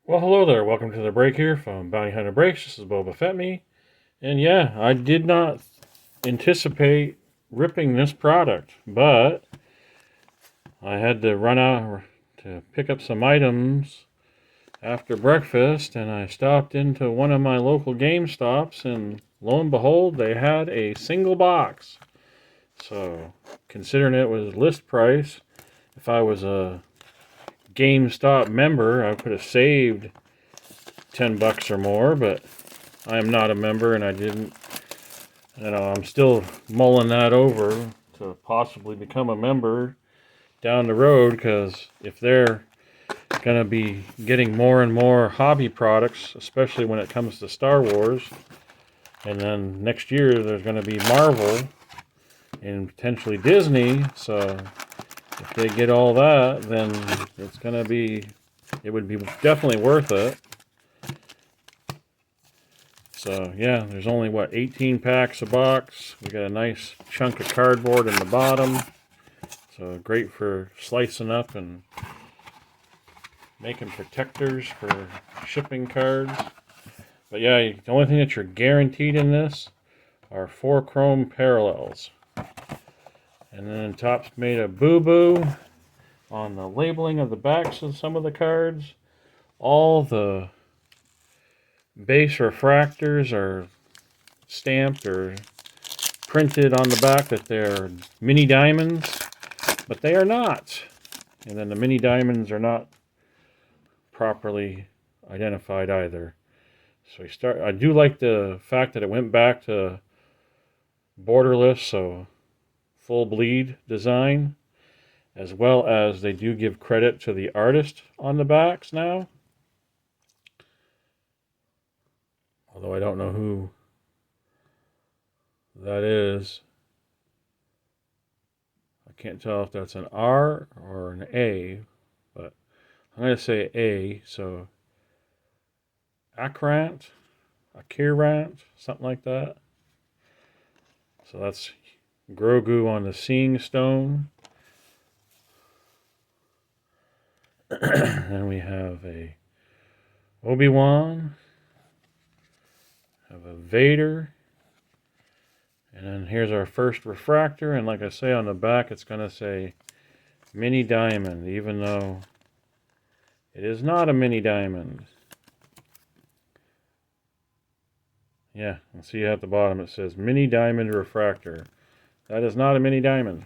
Well, hello there. Welcome to the break here from Bounty Hunter Breaks. This is Boba Fett me. And yeah, I did not anticipate ripping this product, but I had to run out to pick up some items after breakfast, and I stopped into one of my local GameStops, and lo and behold, they had a single box. So, considering it was list price, if I was a GameStop member, I could have saved $10 or more, but I am not a member, and I didn't. I'm still mulling that over to possibly become a member down the road, because if they're going to be getting more and more hobby products, especially when it comes to Star Wars, and then next year there's going to be Marvel and potentially Disney, so if they get all that, then it would be definitely worth it. So yeah, there's only 18 packs a box. We got a nice chunk of cardboard in the bottom. So great for slicing up and making protectors for shipping cards. But yeah, the only thing that you're guaranteed in this are 4 chrome parallels. And then top's made a boo-boo on the labeling of the backs of some of the cards. All the base refractors are stamped or printed on the back that they're mini diamonds, but they are not. And then the mini diamonds are not properly identified either. So I do like the fact that it went back to borderless, so full bleed design, as well as they do give credit to the artist on the backs now. Although I don't know who that is. I can't tell if that's an R or an A, but I'm going to say A, so Akirant, something like that. So that's Grogu on the Seeing Stone. Then we have a Obi-Wan, have a Vader, and then here's our first refractor, and like I say on the back, it's going to say Mini Diamond, even though it is not a Mini Diamond. Yeah, and see at the bottom it says Mini Diamond Refractor. That is not a Mini Diamond.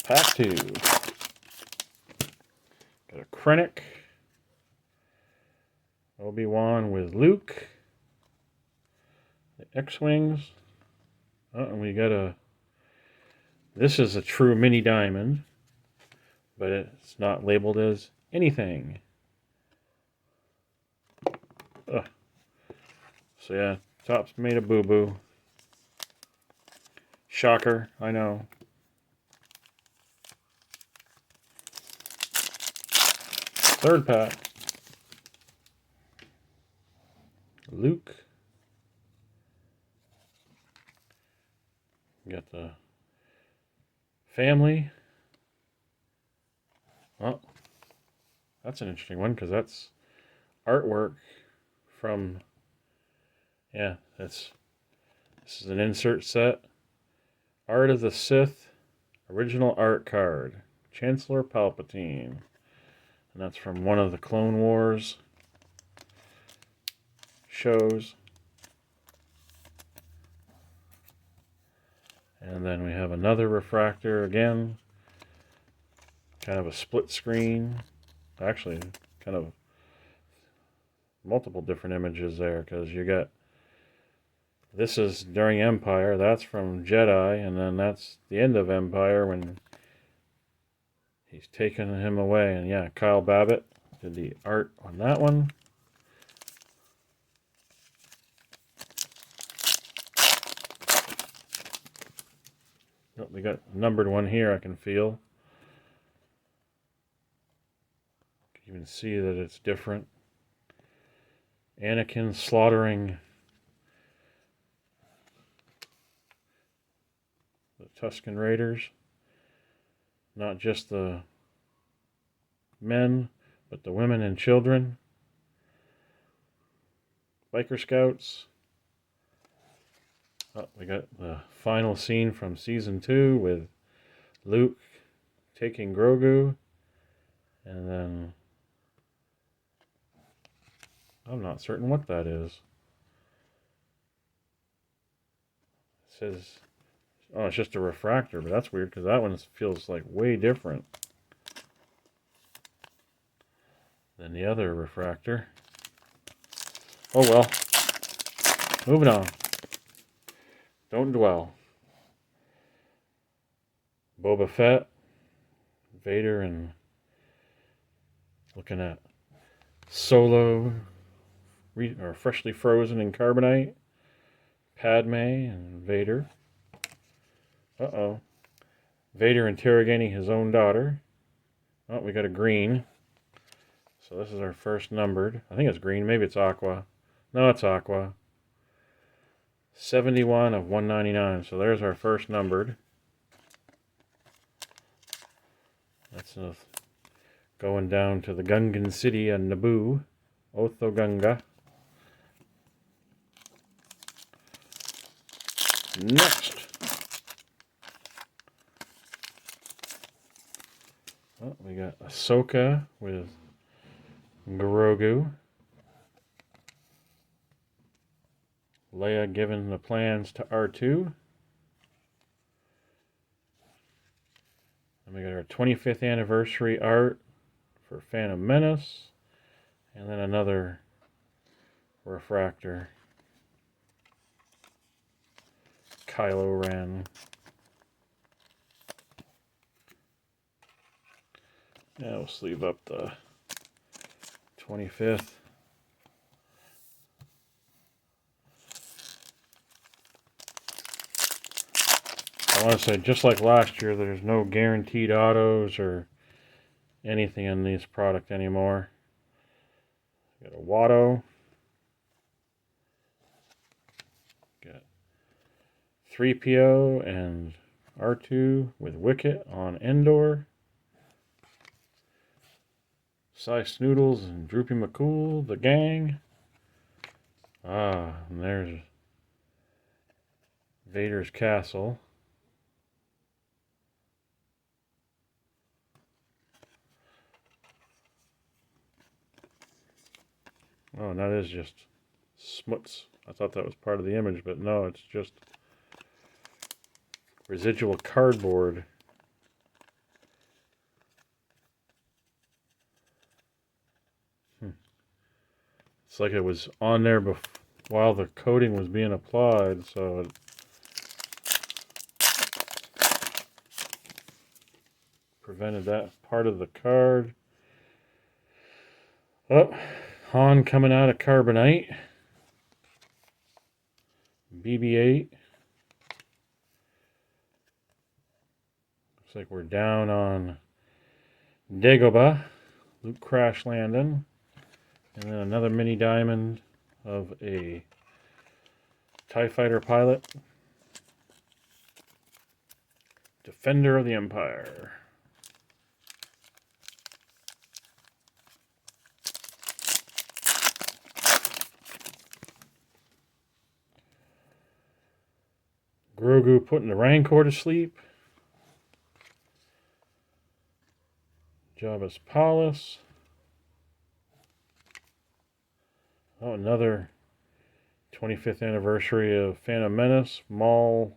Pack 2. Got a Krennic. Obi-Wan with Luke. The X-Wings. Oh, and we got this is a true Mini Diamond, but it's not labeled as anything. Ugh. So yeah, top's made a boo-boo. Shocker, I know. Third pack. Luke. Got the family. Well, that's an interesting one, because that's artwork from, yeah, this is an insert set. Art of the Sith, original art card. Chancellor Palpatine. And that's from one of the Clone Wars shows. And then we have another refractor again. Kind of a split screen. Actually, kind of multiple different images there, because you got, this is during Empire, that's from Jedi, and then that's the end of Empire when he's taken him away. And yeah, Kyle Babbitt did the art on that one. Oh, we got numbered one here, I can feel. You can even see that it's different. Anakin slaughtering the Tusken Raiders. Not just the men, but the women and children. Biker Scouts. Oh, we got the final scene from Season 2 with Luke taking Grogu. And then I'm not certain what that is. It says, oh, it's just a refractor, but that's weird because that one feels like way different than the other refractor. Oh well. Moving on. Don't dwell. Boba Fett, Vader, and looking at Solo, or freshly frozen in carbonite, Padme and Vader. Uh-oh. Vader interrogating his own daughter. Oh, we got a green. So this is our first numbered. I think it's green. Maybe it's aqua. No, it's aqua. 71 of 199. So there's our first numbered. That's going down to the Gungan city and Naboo. Otho Gunga. Next. Oh, we got Ahsoka with Grogu. Leia giving the plans to R2. And we got our 25th anniversary art for Phantom Menace. And then another refractor. Kylo Ren. Yeah, we'll sleeve up the 25th. I want to say, just like last year, there's no guaranteed autos or anything in this product anymore. Got a Watto. Got 3PO and R2 with Wicket on Endor. Cy Snoodles and Droopy McCool, the gang. Ah, and there's Vader's castle. Oh, and that is just smuts. I thought that was part of the image, but no, it's just residual cardboard. It's like it was on there while the coating was being applied, so it prevented that part of the card. Oh, Han coming out of carbonite. BB-8. Looks like we're down on Dagobah. Luke crash landing. And then another mini diamond of a TIE fighter pilot. Defender of the Empire. Grogu putting the Rancor to sleep. Jabba's Palace. Oh, another 25th anniversary of Phantom Menace. Maul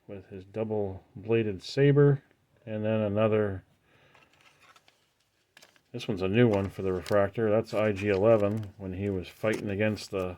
with his double-bladed saber. And then another... This one's a new one for the refractor. That's IG-11 when he was fighting against the...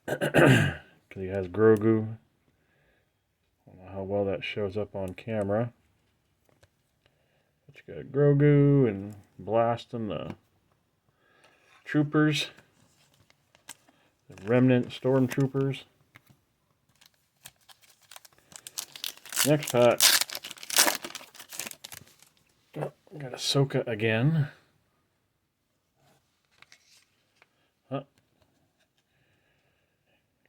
Because he has Grogu. I don't know how well that shows up on camera. But you got Grogu and blasting the troopers. The remnant stormtroopers. Next pack. Oh, got Ahsoka again. Oh.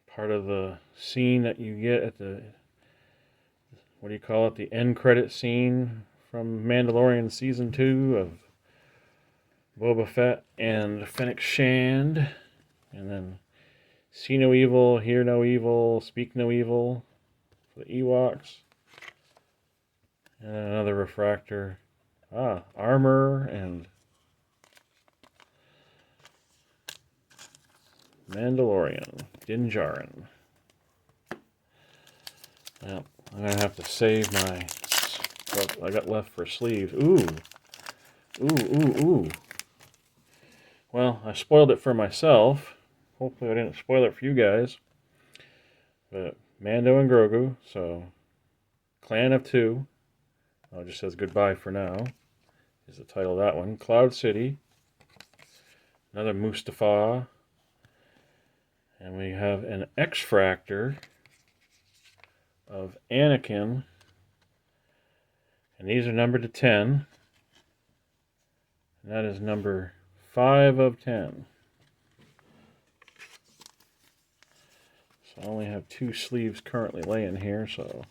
Part of the scene that you get at the, what do you call it? The end credit scene from Mandalorian Season 2 of Boba Fett and Fennec Shand. And then See No Evil, Hear No Evil, Speak No Evil for the Ewoks. And another refractor. Armor and Mandalorian. Din Djarin. Well, I'm going to have to save what I got left for sleeves. Ooh. Ooh. Well, I spoiled it for myself. Hopefully I didn't spoil it for you guys. But Mando and Grogu, so Clan of Two. Oh, it just says goodbye for now. Is the title of that one. Cloud City. Another Mustafa. And we have an X-Fractor of Anakin. And these are numbered to 10. And that is number 5 of 10. So I only have 2 sleeves currently laying here, so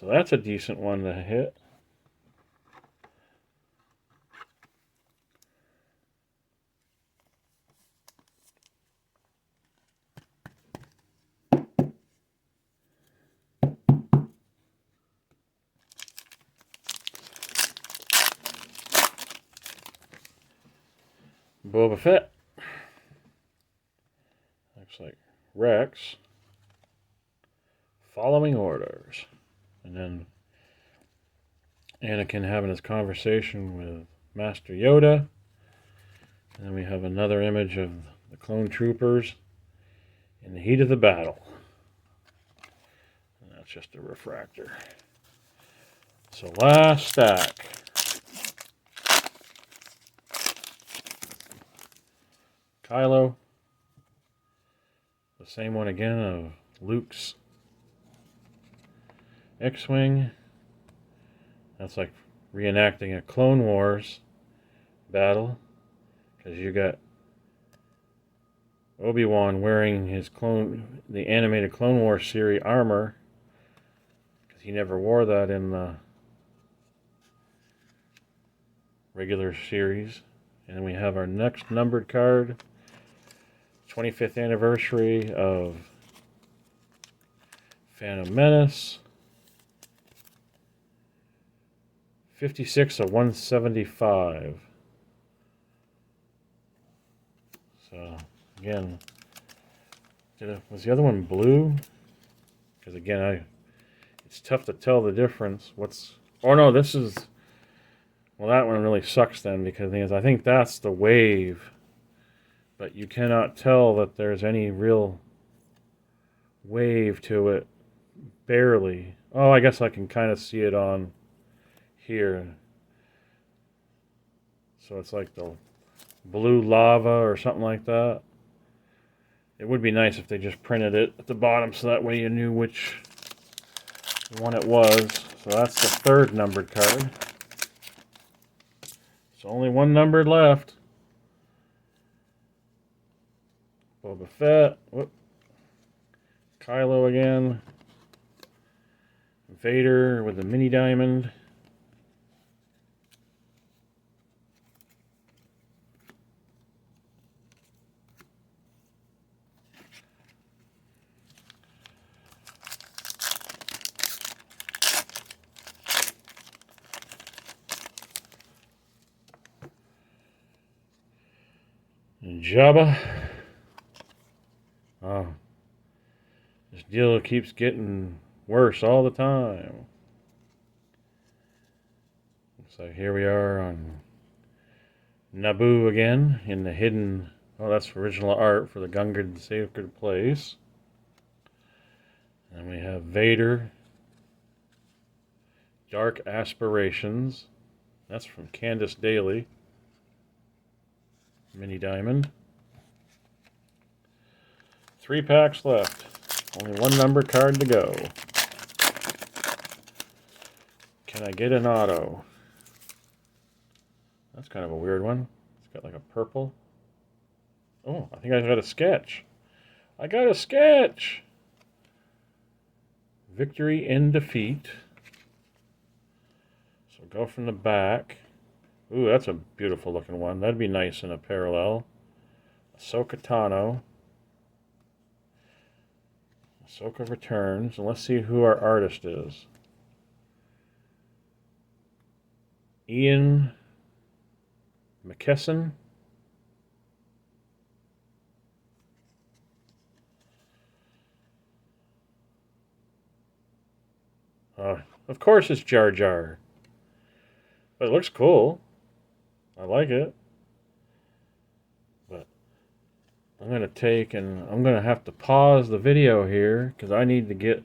that's a decent one to hit. Boba Fett. Looks like Rex. Following orders. And then Anakin having his conversation with Master Yoda. And then we have another image of the clone troopers in the heat of the battle. And that's just a refractor. So last stack. Kylo. The same one again of Luke's X-Wing. That's like reenacting a Clone Wars battle. Because you got Obi-Wan wearing the animated Clone Wars series armor. Because he never wore that in the regular series. And then we have our next numbered card. 25th anniversary of Phantom Menace. 56 of 175. So, again, was the other one blue? Because again, it's tough to tell the difference. Oh no, this is, well, that one really sucks then, because the thing is, I think that's the wave. But you cannot tell that there's any real wave to it. Barely. Oh, I guess I can kind of see it on here. So it's like the blue lava or something like that. It would be nice if they just printed it at the bottom so that way you knew which one it was. So that's the 3rd numbered card. There's only one numbered left. Boba Fett. Whoop. Kylo again. Vader with the mini diamond. And Jabba. Oh. This deal keeps getting worse all the time. So here we are on Naboo again in the hidden. Oh, that's original art for the Gungan Sacred Place. And we have Vader. Dark Aspirations. That's from Candace Daly. Mini diamond. 3 packs left. Only one number card to go. Can I get an auto? That's kind of a weird one. It's got like a purple. Oh, I think I got a sketch. I got a sketch! Victory and Defeat. So go from the back. Ooh, that's a beautiful looking one. That'd be nice in a parallel. Ahsoka Tano. Ahsoka returns. And let's see who our artist is. Ian McKesson. Of course it's Jar Jar. But it looks cool. I like it. But I'm going to I'm going to have to pause the video here because I need to get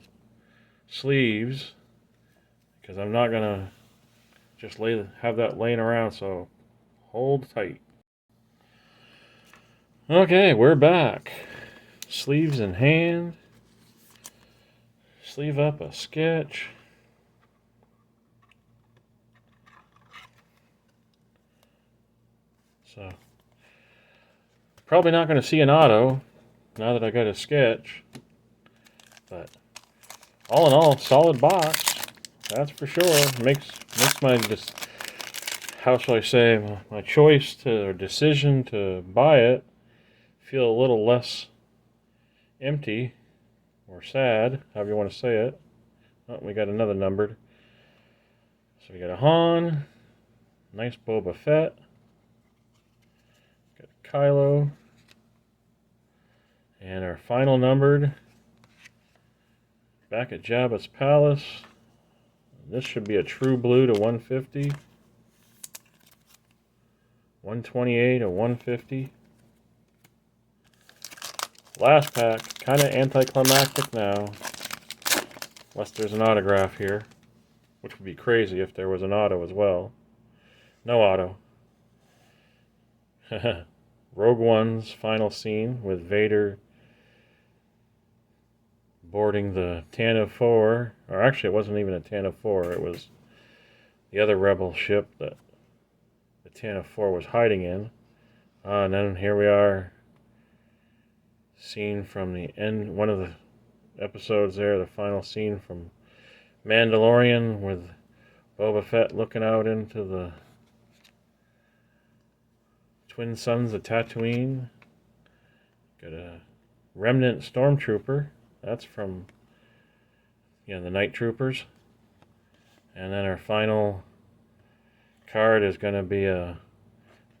sleeves. Because I'm not going to just have that laying around, so hold tight. Okay, we're back. Sleeves in hand. Sleeve up a sketch. So, probably not going to see an auto now that I got a sketch. But all in all, solid box. That's for sure. Makes my how shall I say, my choice or decision to buy it feel a little less empty or sad, however you want to say it. Oh, we got another numbered. So we got a Han, nice Boba Fett, got a Kylo, and our final numbered back at Jabba's Palace. This should be a true blue to 150. 128 to 150. Last pack, kind of anticlimactic now. Unless there's an autograph here. Which would be crazy if there was an auto as well. No auto. Rogue One's final scene with Vader boarding the Tantive 4. Or actually it wasn't even a Tantive 4. It was the other rebel ship that the Tantive 4 was hiding in. And then here we are. Scene from the end, one of the episodes there, the final scene from Mandalorian with Boba Fett looking out into the twin suns of Tatooine. Got a remnant stormtrooper. That's from the Night Troopers. And then our final card is going to be a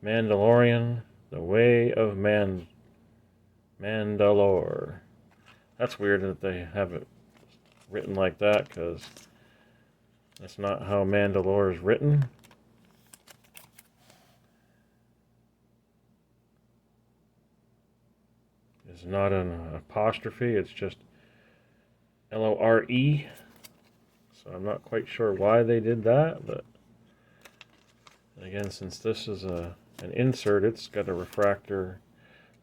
Mandalorian, The Way of Mandalore. That's weird that they have it written like that, because that's not how Mandalore is written. It's not an apostrophe, it's just Lore. So I'm not quite sure why they did that, but again, since this is an insert, it's got a refractor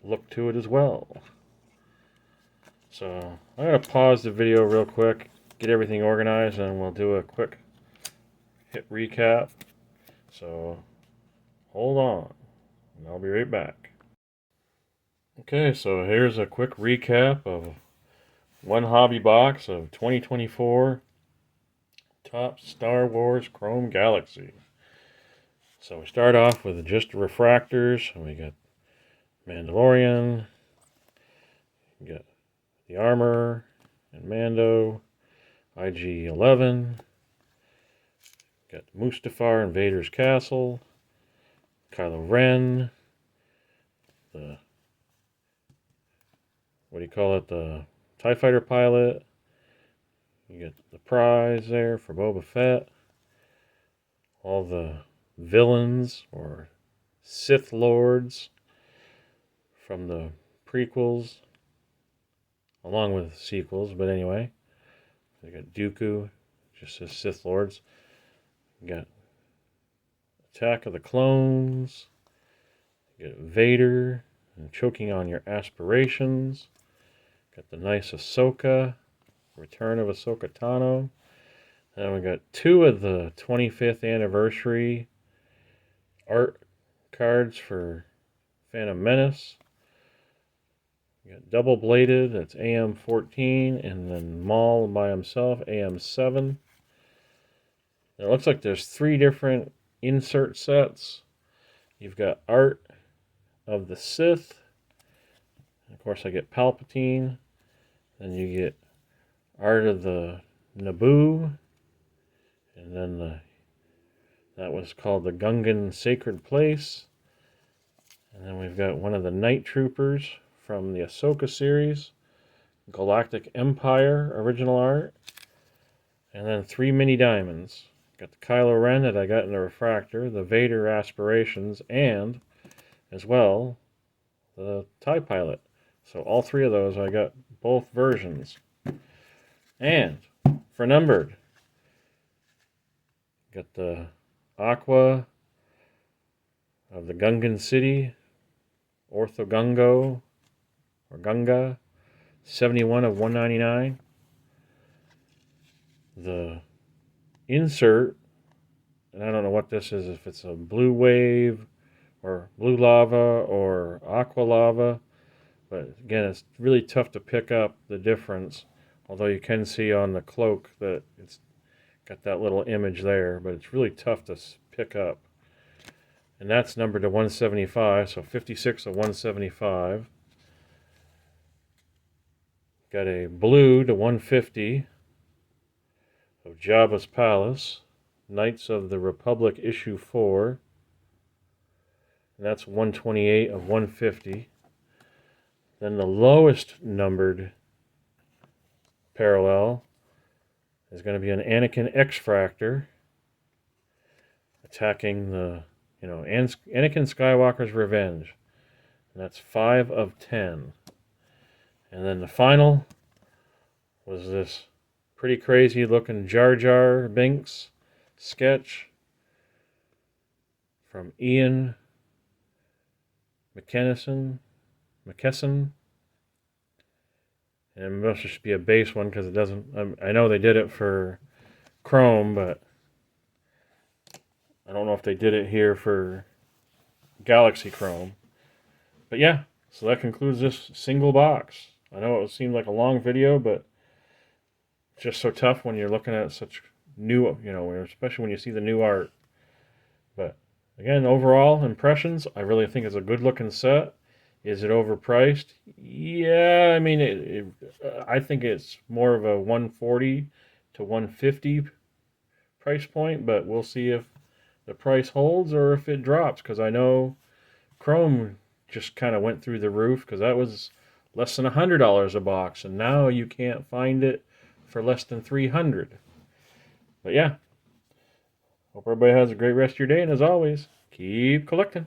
look to it as well. So I'm going to pause the video real quick, get everything organized, and we'll do a quick hit recap. So hold on, and I'll be right back. Okay, so here's a quick recap of one hobby box of 2024 Top Star Wars Chrome Galaxy. So we start off with just refractors. We got Mandalorian, we got the armor and Mando, IG-11, got Mustafar and Vader's Castle, Kylo Ren, the the TIE Fighter pilot. You get the prize there for Boba Fett. All the villains or Sith Lords from the prequels, along with sequels, but anyway. You got Dooku, just as Sith Lords. You got Attack of the Clones. You got Vader and choking on your aspirations. Got the nice Ahsoka, Return of Ahsoka Tano. And we got two of the 25th anniversary art cards for Phantom Menace. You got double bladed, that's AM14, and then Maul by himself, AM7. It looks like there's 3 different insert sets. You've got Art of the Sith. Of course, I get Palpatine. Then you get Art of the Naboo. And then that was called the Gungan Sacred Place. And then we've got one of the Night Troopers from the Ahsoka series. Galactic Empire original art. And then 3 mini diamonds. Got the Kylo Ren that I got in the refractor, the Vader Aspirations, and as well the TIE Pilot. So all 3 of those I got both versions. And for numbered, got the Aqua of the Gungan City, Orthogungo or Gunga, 71 of 199. The insert, and I don't know what this is, if it's a blue wave or blue lava or aqua lava, but again, it's really tough to pick up the difference, although you can see on the cloak that it's got that little image there, but it's really tough to pick up. And that's numbered to 175, so 56 of 175. Got a blue to 150 of Jabba's Palace, Knights of the Republic issue 4. And that's 128 of 150. Then the lowest numbered parallel is going to be an Anakin X-Fractor attacking the, Anakin Skywalker's Revenge. And that's 5 of 10. And then the final was this pretty crazy looking Jar Jar Binks sketch from Ian McKesson. And it must just be a base one because it doesn't. I know they did it for Chrome, but I don't know if they did it here for Galaxy Chrome. But yeah, so that concludes this single box. I know it seemed like a long video, but it's just so tough when you're looking at such new, especially when you see the new art. But again, overall impressions, I really think it's a good looking set. Is it overpriced? Yeah, I mean, I think it's more of a 140 to 150 price point, but we'll see if the price holds or if it drops, because I know Chrome just kind of went through the roof because that was less than $100 a box, and now you can't find it for less than $300. But yeah, hope everybody has a great rest of your day, and as always, keep collecting.